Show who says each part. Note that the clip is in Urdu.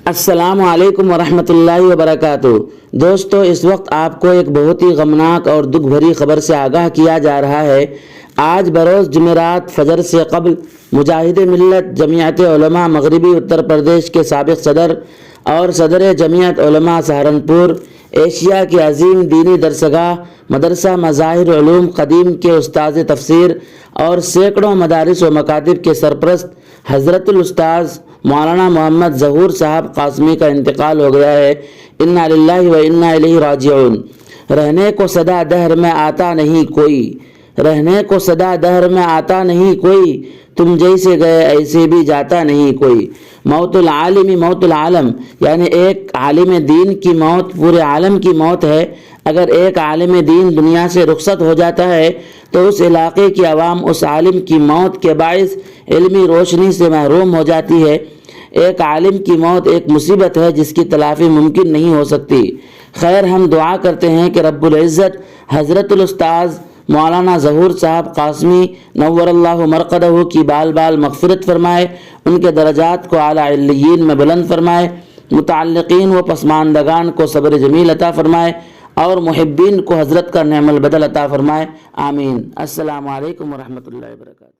Speaker 1: السلام علیکم ورحمۃ اللہ وبرکاتہ۔ دوستو، اس وقت آپ کو ایک بہت ہی غمناک اور دکھ بھری خبر سے آگاہ کیا جا رہا ہے۔ آج بروز جمعرات فجر سے قبل مجاہد ملت جمعیت علماء مغربی اتر پردیش کے سابق صدر اور صدر جمعیت علماء سہارنپور، ایشیا کی عظیم دینی درسگاہ مدرسہ مظاہر علوم قدیم کے استاذ تفسیر اور سینکڑوں مدارس و مکاتب کے سرپرست حضرت الاستاذ مولانا محمد ظہور صاحب قاسمی کا انتقال ہو گیا ہے۔ انا للہ و انا الیہ راجعون۔ رہنے کو صدا دہر میں آتا نہیں کوئی، رہنے کو صدا دہر میں آتا نہیں کوئی، تم جیسے گئے ایسے بھی جاتا نہیں کوئی۔ موت العالم موت العالم، یعنی ایک عالم دین کی موت پورے عالم کی موت ہے۔ اگر ایک عالم دین دنیا سے رخصت ہو جاتا ہے تو اس علاقے کی عوام اس عالم کی موت کے باعث علمی روشنی سے محروم ہو جاتی ہے۔ ایک عالم کی موت ایک مصیبت ہے جس کی تلافی ممکن نہیں ہو سکتی۔ خیر، ہم دعا کرتے ہیں کہ رب العزت حضرت الاستاذ مولانا ظہور صاحب قاسمی نور اللہ مرقدہ کی بال بال مغفرت فرمائے، ان کے درجات کو اعلیٰ علیین میں بلند فرمائے، متعلقین و پسماندگان کو صبر جمیل عطا فرمائے اور محبین کو حضرت کا نعم البدل عطا فرمائے، آمین۔ السلام علیکم ورحمۃ اللہ وبرکاتہ۔